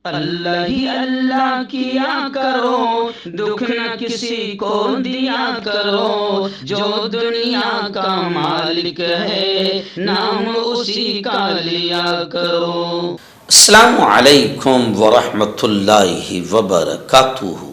अल्लाह ही अल्लाह किया करो, दुख न किसी को दिया करो। जो दुनिया का मालिक है, नाम उसी का लिया करो। अस्सलामु अलैकुम वरहमतुल्लाहि वबरकातुहू।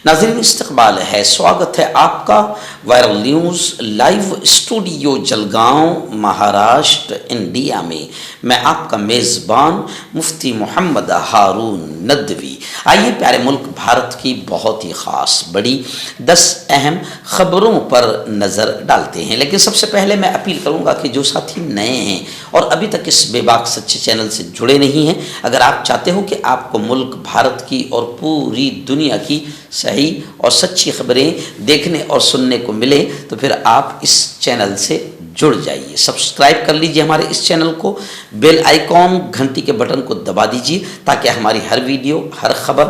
नाज़रीन, इस्तक़बाल है, स्वागत है आपका viral news live studio Jalgaon, Maharashtra, India में। मैं आपका मेज़बान मुफ्ती मोहम्मद हारून नदवी। आइए प्यारे मुल्क भारत की बहुत ही ख़ास बड़ी 10 अहम ख़बरों पर नज़र डालते हैं। लेकिन सबसे पहले मैं अपील करूँगा कि जो साथी नए हैं और अभी तक इस बेबाक सच्चे चैनल से जुड़े नहीं हैं, अगर आप चाहते हो कि आपको मुल्क भारत की और पूरी दुनिया की सही और सच्ची खबरें देखने और सुनने को मिले, तो फिर आप इस चैनल से जुड़ जाइए। सब्सक्राइब कर लीजिए हमारे इस चैनल को, बेल आइकॉन घंटी के बटन को दबा दीजिए ताकि हमारी हर वीडियो, हर खबर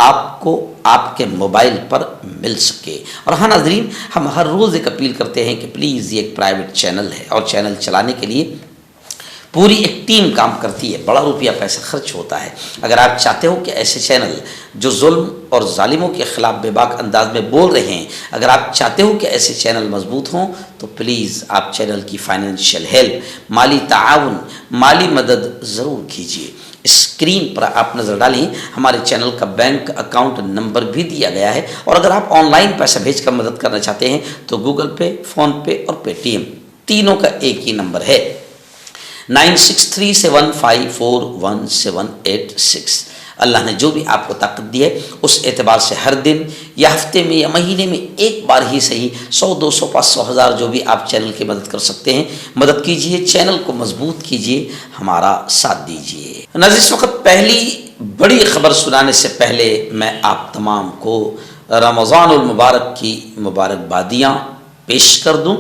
आपको आपके मोबाइल पर मिल सके। और हाँ नाज़रीन, हम हर रोज़ एक अपील करते हैं कि प्लीज़, ये एक प्राइवेट चैनल है और चैनल चलाने के लिए पूरी एक टीम काम करती है, बड़ा रुपया पैसा खर्च होता है। अगर आप चाहते हो कि ऐसे चैनल जो जुल्म और जालिमों के ख़िलाफ़ बेबाक अंदाज में बोल रहे हैं, अगर आप चाहते हो कि ऐसे चैनल मजबूत हों, तो प्लीज़ आप चैनल की फाइनेंशियल हेल्प, माली ताआवुन, माली मदद ज़रूर कीजिए। स्क्रीन पर आप नज़र डालें, हमारे चैनल का बैंक अकाउंट नंबर भी दिया गया है। और अगर आप ऑनलाइन पैसा भेजकर मदद करना चाहते हैं तो गूगल पे, फ़ोनपे और पेटीएम तीनों का एक ही नंबर है, 9637541786। अल्लाह ने जो भी आपको ताकत दी है, उस एतबार से हर दिन या हफ्ते में या महीने में एक बार ही सही 100, 200, 500, 1000 जो भी आप चैनल की मदद कर सकते हैं, मदद कीजिए, चैनल को मजबूत कीजिए, हमारा साथ दीजिए। नाज़रीन, इस वक्त पहली बड़ी खबर सुनाने से पहले मैं आप तमाम को रमज़ानुल मुबारक की मुबारकबादियाँ पेश कर दूँ,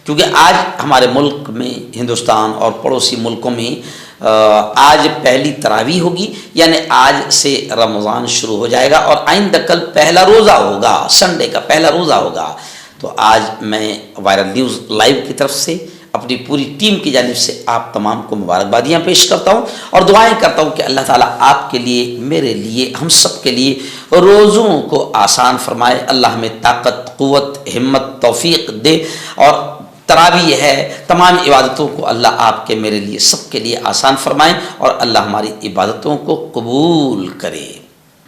क्योंकि आज हमारे मुल्क में, हिंदुस्तान और पड़ोसी मुल्कों में आज पहली तरावी होगी, यानी आज से रमज़ान शुरू हो जाएगा और आइंदा कल पहला रोज़ा होगा, संडे का पहला रोज़ा होगा। तो आज मैं वायरल न्यूज़ लाइव की तरफ से अपनी पूरी टीम की जानिब से आप तमाम को मुबारकबादियाँ पेश करता हूँ और दुआएं करता हूँ कि अल्लाह ताला आपके लिए, मेरे लिए, हम सब के लिए रोज़ों को आसान फरमाए। अल्लाह हमें ताकत, क़ुव्वत, हिम्मत, तौफ़ीक़ दे और तरावी है, तमाम इबादतों को अल्लाह आपके, मेरे लिए, सबके लिए आसान फरमाएँ और अल्लाह हमारी इबादतों को कबूल करे।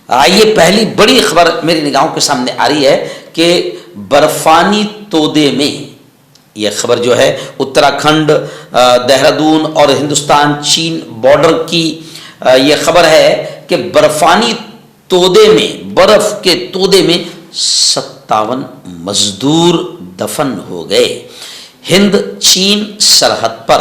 आइए, पहली बड़ी खबर मेरी निगाहों के सामने आ रही है कि बर्फ़ानी तोदे में, यह खबर जो है उत्तराखंड, देहरादून और हिंदुस्तान चीन बॉर्डर की यह खबर है कि बर्फ़ानी तोदे में, बर्फ़ के तोदे में 57 मजदूर दफन हो गए। हिंद चीन सरहद पर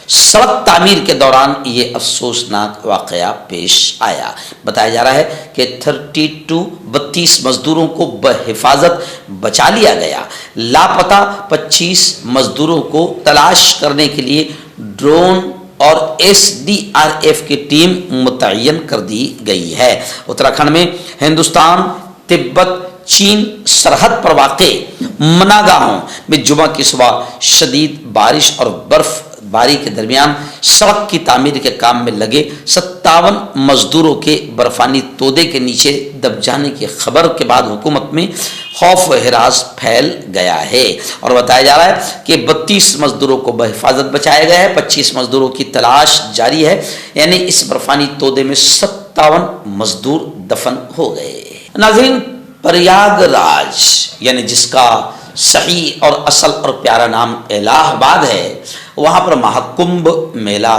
सड़क तामीर के दौरान ये अफसोसनाक वाक़या पेश आया। बताया जा रहा है कि 32 मजदूरों को बहिफाजत बचा लिया गया। लापता 25 मजदूरों को तलाश करने के लिए ड्रोन और SDRF की टीम मुतय्यन कर दी गई है। उत्तराखंड में हिंदुस्तान तिब्बत चीन सरहद पर वाक़े मनागाहों में जुमा की सुबह शदीद बारिश और बर्फबारी के दरमियान सड़क की तामीर के काम में लगे 57 मजदूरों के बर्फानी तोदे के नीचे दब जाने की खबर के बाद हुकूमत में खौफ व हिरास फैल गया है और बताया जा रहा है कि 32 मजदूरों को बहिफाजत बचाया गया है, 25 मजदूरों की तलाश जारी है। यानी इस बर्फानी तोदे में 57 मजदूर दफन हो गए। नाज़रीन, प्रयागराज, यानी जिसका सही और असल और प्यारा नाम इलाहाबाद है, वहाँ पर महाकुंभ मेला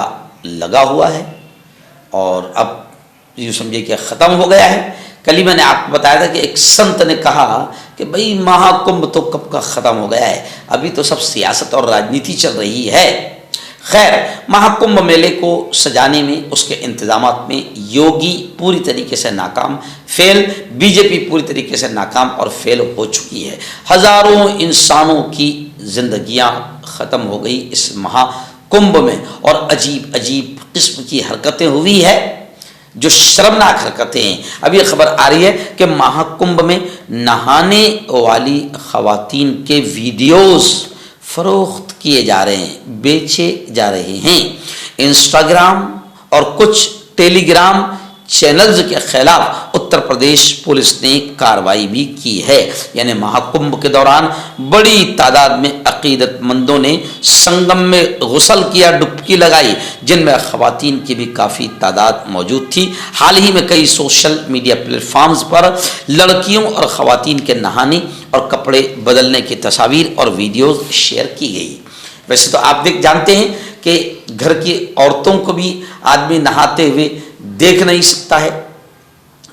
लगा हुआ है और अब यूँ समझिए कि ख़त्म हो गया है। कल ही मैंने आपको बताया था कि एक संत ने कहा कि भाई महाकुंभ तो कब का ख़त्म हो गया है, अभी तो सब सियासत और राजनीति चल रही है। खैर, महाकुंभ मेले को सजाने में, उसके इंतजामात में योगी पूरी तरीके से नाकाम, फेल, बीजेपी पूरी तरीके से नाकाम और फेल हो चुकी है। हज़ारों इंसानों की जिंदगियां ख़त्म हो गई इस महाकुंभ में और अजीब अजीब किस्म की हरकतें हुई है, जो शर्मनाक हरकतें हैं। अब ये खबर आ रही है कि महाकुंभ में नहाने वाली ख़वातीन के वीडियोज़ फ़रोख्त किए जा रहे हैं, बेचे जा रहे हैं। इंस्टाग्राम और कुछ टेलीग्राम चैनल्स के खिलाफ उत्तर प्रदेश पुलिस ने कार्रवाई भी की है। यानी महाकुंभ के दौरान बड़ी तादाद में अकीदतमंदों ने संगम में गुस्ल किया, डुबकी लगाई, जिनमें खवातीन की भी काफ़ी तादाद मौजूद थी। हाल ही में कई सोशल मीडिया प्लेटफॉर्म्स पर लड़कियों और खवातीन के नहाने और कपड़े बदलने की तस्वीर और वीडियोज़ शेयर की गई। वैसे तो आप जानते हैं कि घर की औरतों को भी आदमी नहाते हुए देख नहीं सकता है।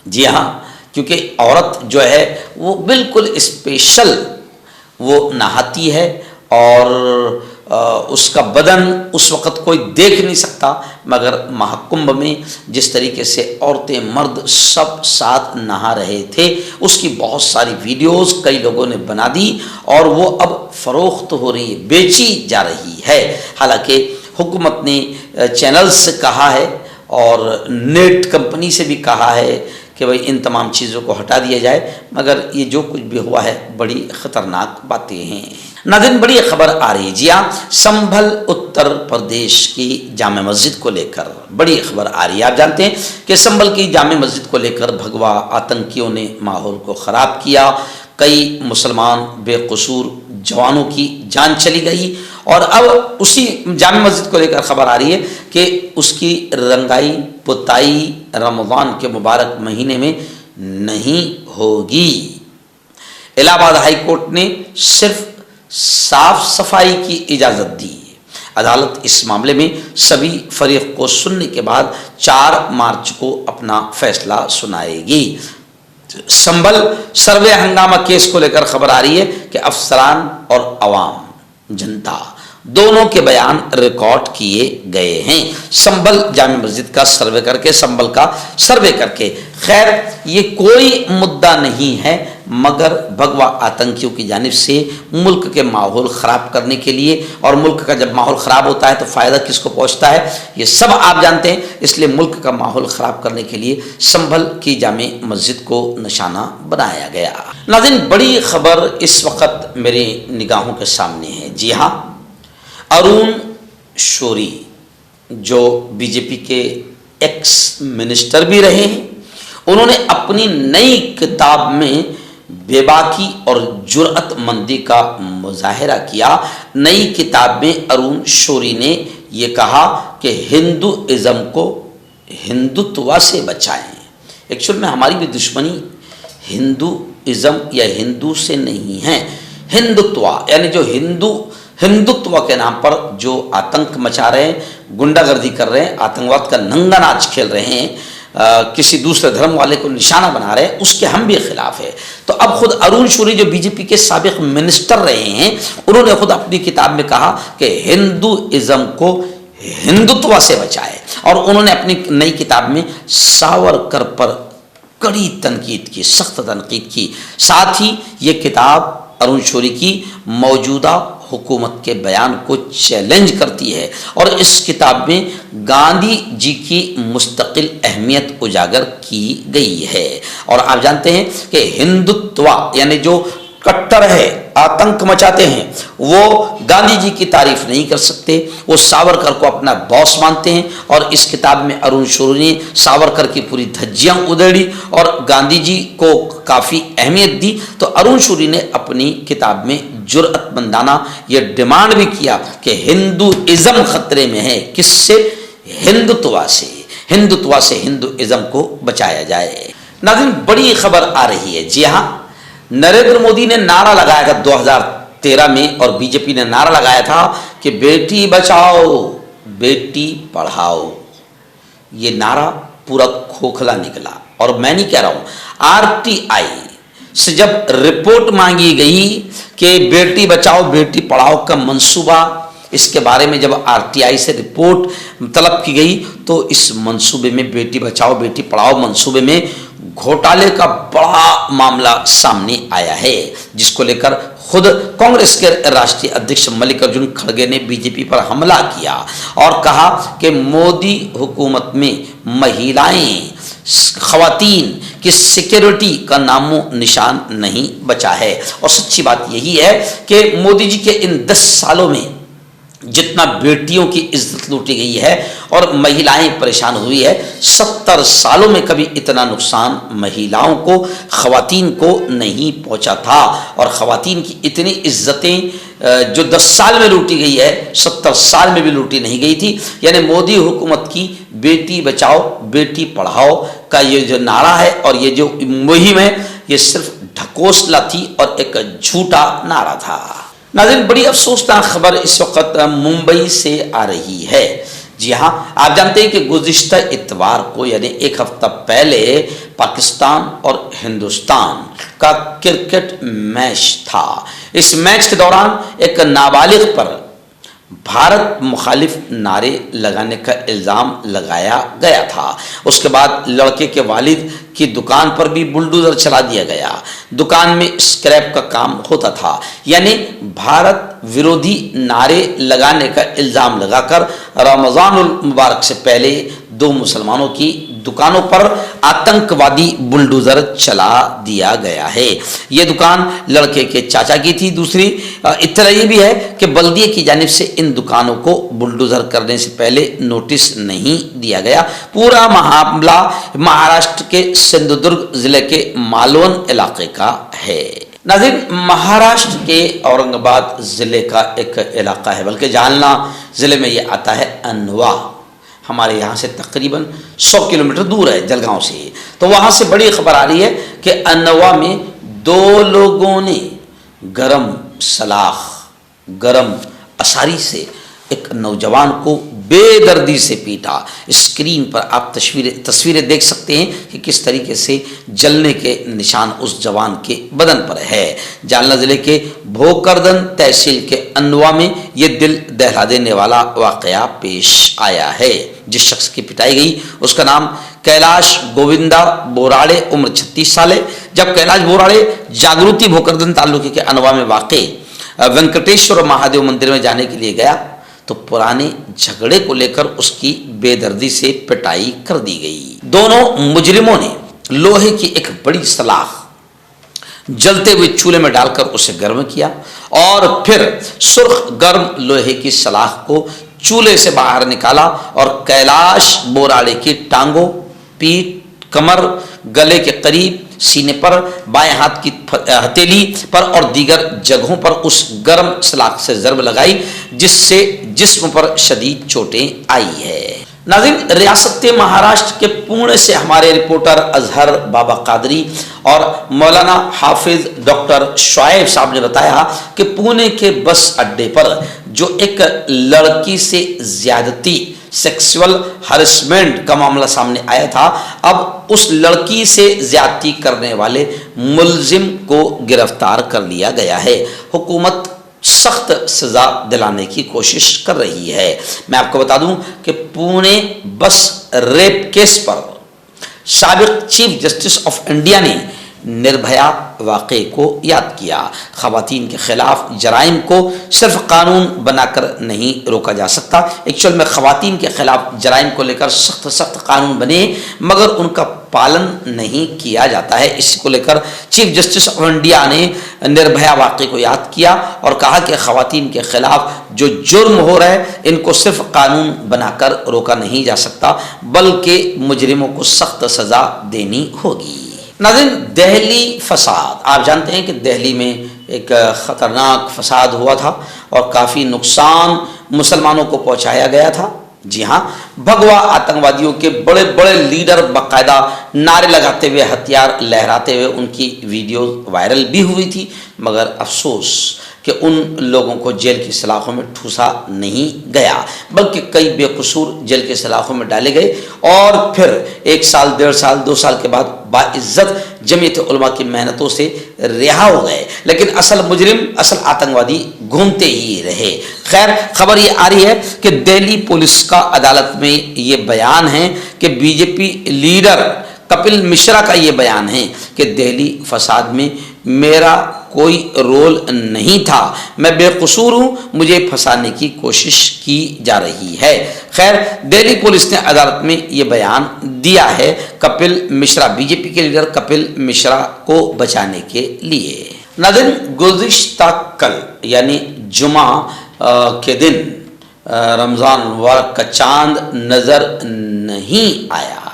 जी हाँ, क्योंकि औरत जो है वो बिल्कुल स्पेशल वो नहाती है और उसका बदन उस वक़्त कोई देख नहीं सकता। मगर महाकुंभ में जिस तरीके से औरतें मर्द सब साथ नहा रहे थे, उसकी बहुत सारी वीडियोस कई लोगों ने बना दी और वो अब फ़रोख्त हो रही है, बेची जा रही है। हालांकि हुकूमत ने चैनल्स से कहा है और नेट कंपनी से भी कहा है कि भाई इन तमाम चीज़ों को हटा दिया जाए, मगर ये जो कुछ भी हुआ है बड़ी ख़तरनाक बातें हैं। नाज़रीन, बड़ी खबर आ रही है। जी हाँ, संभल उत्तर प्रदेश की जामे मस्जिद को लेकर बड़ी खबर आ रही है। आप जानते हैं कि संभल की जामे मस्जिद को लेकर भगवा आतंकियों ने माहौल को ख़राब किया। कई मुसलमान बेकसूर जवानों की जान चली गई और अब उसी जामे मस्जिद को लेकर खबर आ रही है कि उसकी रंगाई पुताई रमज़ान के मुबारक महीने में नहीं होगी। इलाहाबाद हाई कोर्ट ने सिर्फ साफ सफाई की इजाज़त दी। अदालत इस मामले में सभी फरीक को सुनने के बाद 4 मार्च को अपना फैसला सुनाएगी। संभल सर्वे हंगामा केस को लेकर खबर आ रही है कि अफसरान और अवाम जनता दोनों के बयान रिकॉर्ड किए गए हैं। संभल जामे मस्जिद का सर्वे करके, संभल का सर्वे करके। खैर, ये कोई मुद्दा नहीं है, मगर भगवा आतंकियों की जानिब से मुल्क के माहौल ख़राब करने के लिए, और मुल्क का जब माहौल ख़राब होता है तो फ़ायदा किसको पहुंचता है ये सब आप जानते हैं। इसलिए मुल्क का माहौल ख़राब करने के लिए संभल की जामे मस्जिद को निशाना बनाया गया। नाज़रीन, बड़ी खबर इस वक्त मेरी निगाहों के सामने है। जी हाँ, अरुण शौरी जो बीजेपी के एक्स मिनिस्टर भी रहे हैं, उन्होंने अपनी नई किताब में बेबाकी और जुर्अतमंदी का मुजाहिरा किया। नई किताब में अरुण शौरी ने ये कहा कि हिंदुइज़्म को हिंदुत्व से बचाएं। एक्चुअल में हमारी भी दुश्मनी हिंदुइज़्म या हिंदू से नहीं है, हिंदुत्व यानी जो हिंदुत्व के नाम पर जो आतंक मचा रहे हैं, गुंडागर्दी कर रहे हैं, आतंकवाद का नंगा नाच खेल रहे हैं, किसी दूसरे धर्म वाले को निशाना बना रहे हैं, उसके हम भी खिलाफ है। तो अब खुद अरुण शौरी जो बीजेपी के साबिक मिनिस्टर रहे हैं, उन्होंने खुद अपनी किताब में कहा कि हिंदुइज़्म को हिंदुत्व से बचाए, और उन्होंने अपनी नई किताब में सावरकर पर कड़ी तनकीद की, सख्त तनकीद की। साथ ही ये किताब अरुण शौरी की मौजूदा हुकूमत के बयान को चैलेंज करती है और इस किताब में गांधी जी की मुस्तकिल अहमियत उजागर की गई है। और आप जानते हैं कि हिंदुत्व यानी जो कट्टर है, आतंक मचाते हैं, वो गांधी जी की तारीफ नहीं कर सकते, वो सावरकर को अपना बॉस मानते हैं। और इस किताब में अरुण शौरी ने सावरकर की पूरी धज्जियां उधेड़ी और गांधी जी को काफ़ी अहमियत दी। तो अरुण शौरी ने अपनी किताब में जुर्अतमंदाना ये डिमांड भी किया कि हिंदुइज़्म खतरे में है। किससे? हिंदुत्व से। हिंदुत्व से हिंदुइज़्म को बचाया जाए। नाज़रीन, बड़ी खबर आ रही है। जी हाँ, नरेंद्र मोदी ने नारा लगाया था 2013 में और बीजेपी ने नारा लगाया था कि बेटी बचाओ बेटी पढ़ाओ। ये नारा पूरा खोखला निकला। और मैं नहीं कह रहा हूं, आरटीआई से जब रिपोर्ट मांगी गई कि बेटी बचाओ बेटी पढ़ाओ का मंसूबा, इसके बारे में जब आरटीआई से रिपोर्ट तलब की गई तो इस मंसूबे में, बेटी बचाओ बेटी पढ़ाओ मंसूबे में घोटाले का बड़ा मामला सामने आया है, जिसको लेकर खुद कांग्रेस के राष्ट्रीय अध्यक्ष मल्लिकार्जुन खड़गे ने बीजेपी पर हमला किया और कहा कि मोदी हुकूमत में महिलाएं, खवातीन की सिक्योरिटी का नामो निशान नहीं बचा है। और सच्ची बात यही है कि मोदी जी के इन 10 सालों में जितना बेटियों की इज्जत लूटी गई है और महिलाएं परेशान हुई है, 70 सालों में कभी इतना नुकसान महिलाओं को, ख़वातीन को नहीं पहुंचा था। और ख़वातीन की इतनी इज्जतें जो 10 साल में लूटी गई है, 70 साल में भी लूटी नहीं गई थी। यानी मोदी हुकूमत की बेटी बचाओ बेटी पढ़ाओ का ये जो नारा है और ये जो मुहिम है, ये सिर्फ ढकोसला थी और एक झूठा नारा था। नाज़रीन, बड़ी अफसोसनाक खबर इस वक्त मुंबई से आ रही है। जी हाँ, आप जानते हैं कि गुज़िश्ता इतवार को यानी एक हफ्ता पहले पाकिस्तान और हिंदुस्तान का क्रिकेट मैच था। इस मैच के दौरान एक नाबालिग पर भारत मुखालिफ नारे लगाने का इल्ज़ाम लगाया गया था। उसके बाद लड़के के वालिद की दुकान पर भी बुलडोज़र चला दिया गया। दुकान में स्क्रैप का काम होता था। यानी भारत विरोधी नारे लगाने का इल्ज़ाम लगाकर रमज़ानुल मुबारक से पहले 2 मुसलमानों की दुकानों पर आतंकवादी बुलडोज़र चला दिया गया है। ये दुकान लड़के के चाचा की थी। दूसरी इतना ये भी है कि बल्दिये की जानिब से इन दुकानों को बुलडोज़र करने से पहले नोटिस नहीं दिया गया। पूरा मामला महाराष्ट्र के सिंधुदुर्ग जिले के मालवण इलाके का है। नाज़रीन, महाराष्ट्र के औरंगाबाद ज़िले का एक इलाका है, बल्कि जालना ज़िले में ये आता है अनवा। हमारे यहाँ से तकरीबन 100 किलोमीटर दूर है जलगांव से। तो वहाँ से बड़ी खबर आ रही है कि अनवा में 2 लोगों ने गरम सलाख, गरम असारी से एक नौजवान को बेदर्दी से पीटा। स्क्रीन पर आप तस्वीरें देख सकते हैं कि किस तरीके से जलने के निशान उस जवान के बदन पर है। जालना ज़िले के भोकरदन तहसील के अनवा में ये दिल दहला देने वाला वाक़या पेश आया है। जिस शख्स की पिटाई गई उसका नाम कैलाश गोविंदा बोराड़े, उम्र 36 साल है। जब कैलाश बोराड़े जागृति भोकरदन तालुके के अनवा में वाक़े वेंकटेश्वर महादेव मंदिर में जाने के लिए गया तो पुराने झगड़े को लेकर उसकी बेदर्दी से पिटाई कर दी गई। दोनों मुजरिमों ने लोहे की एक बड़ी सलाख जलते हुए चूल्हे में डालकर उसे गर्म किया और फिर सुर्ख गर्म लोहे की सलाख को चूल्हे से बाहर निकाला और कैलाश बोराड़े की टांगों, पीठ, कमर, गले के करीब, सीने पर, बाएं हाथ की हथेली पर और दीगर जगहों पर उस गर्म सलाख से ज़रब लगाई, जिससे जिस्म पर शदीद चोटें आई है। नाज़रीन, रियासत महाराष्ट्र के पुणे से हमारे रिपोर्टर अजहर बाबा कादरी और मौलाना हाफिज डॉक्टर शुएब साहब ने बताया कि पुणे के बस अड्डे पर जो एक लड़की से ज्यादती, सेक्सुअल हरेसमेंट का मामला सामने आया था, अब उस लड़की से ज्यादती करने वाले मुलजिम को गिरफ्तार कर लिया गया है। हुकूमत सख्त सजा दिलाने की कोशिश कर रही है। मैं आपको बता दूं कि पुणे बस रेप केस पर साबिक चीफ जस्टिस ऑफ इंडिया ने निर्भया वाक़े को याद किया। ख़वातीन के ख़िलाफ़ जराइम को सिर्फ कानून बनाकर नहीं रोका जा सकता। एक्चुअल में ख़वातीन के ख़िलाफ़ जराइम को लेकर सख्त कानून बने मगर उनका पालन नहीं किया जाता है। इसको लेकर चीफ जस्टिस ऑफ इंडिया ने निर्भया वाक़े को याद किया और कहा कि ख़वातीन के ख़िलाफ़ जो जुर्म हो रहा है इनको सिर्फ कानून बनाकर रोका नहीं जा सकता बल्कि मुजरिमों को सख्त सज़ा देनी होगी। नाज़रीन, दिल्ली फसाद, आप जानते हैं कि दिल्ली में एक ख़तरनाक फसाद हुआ था और काफ़ी नुकसान मुसलमानों को पहुंचाया गया था। जी हाँ, भगवा आतंकवादियों के बड़े बड़े लीडर बाकायदा नारे लगाते हुए, हथियार लहराते हुए उनकी वीडियो वायरल भी हुई थी, मगर अफसोस कि उन लोगों को जेल की सलाखों में ठूसा नहीं गया बल्कि कई बेकसूर जेल की सलाखों में डाले गए और फिर 1 साल, 1.5 साल, 2 साल के बाद बाइज्जत जमीयत उलमा की मेहनतों से रिहा हो गए। लेकिन असल मुजरिम, असल आतंकवादी घूमते ही रहे। खैर, खबर ये आ रही है कि दिल्ली पुलिस का अदालत में ये बयान है कि बीजेपी लीडर कपिल मिश्रा का ये बयान है कि दिल्ली फसाद में मेरा कोई रोल नहीं था, मैं बेकसूर हूँ, मुझे फंसाने की कोशिश की जा रही है। खैर, दिल्ली पुलिस ने अदालत में ये बयान दिया है कपिल मिश्रा, बीजेपी के लीडर कपिल मिश्रा को बचाने के लिए। नाज़रीन, गुज़िश्ता कल यानी जुमा के दिन रमज़ान मुबारक का चांद नज़र नहीं आया,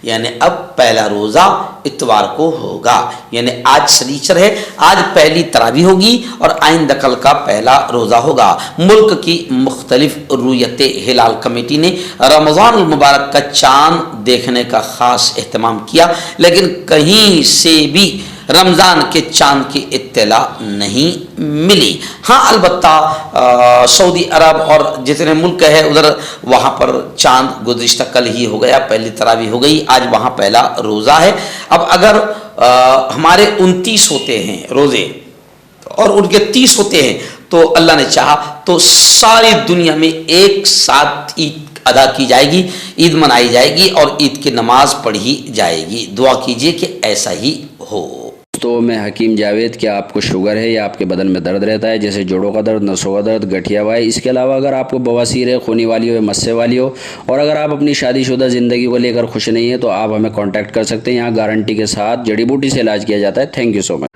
यानी अब पहला रोज़ा इतवार को होगा, यानी आज शनीचर है, आज पहली तरावी होगी और आइंदा कल का पहला रोज़ा होगा। मुल्क की मुख्तलिफ रुयत हिलाल कमेटी ने रमज़ान मुबारक का चांद देखने का ख़ास एहतमाम किया, लेकिन कहीं से भी रमज़ान के चांद की इत्तला नहीं मिली। हाँ, अलबत्ता सऊदी अरब और जितने मुल्क है उधर वहाँ पर चांद गुज़िश्ता कल ही हो गया, पहली तरावी हो गई, आज वहाँ पहला रोज़ा है। अब अगर हमारे 29 होते हैं रोज़े और उनके 30 होते हैं तो अल्लाह ने चाहा तो सारी दुनिया में एक साथ ईद अदा की जाएगी, ईद मनाई जाएगी और ईद की नमाज पढ़ी जाएगी। दुआ कीजिए कि ऐसा ही हो। तो मैं हकीम जावेद, क्या आपको शुगर है या आपके बदन में दर्द रहता है, जैसे जोड़ों का दर्द, नसों का दर्द, गठिया वाई, इसके अलावा अगर आपको बवासीर है, खूनी वाली हो या मस्से वाली हो, और अगर आप अपनी शादीशुदा ज़िंदगी को लेकर खुश नहीं है तो आप हमें कांटेक्ट कर सकते हैं। यहाँ गारंटी के साथ जड़ी बूटी से इलाज किया जाता है। Thank you so much.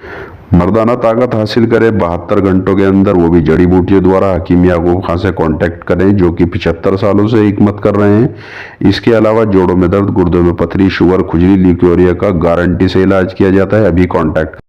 मर्दाना ताकत हासिल करे 72 घंटों के अंदर, वो भी जड़ी बूटियों द्वारा, हकीम याकूब खान से कांटेक्ट करें जो कि 75 सालों से हिकमत कर रहे हैं। इसके अलावा जोड़ों में दर्द, गुर्दों में पथरी, शुगर, खुजली, ल्यूकेरिया का गारंटी से इलाज किया जाता है। अभी कांटेक्ट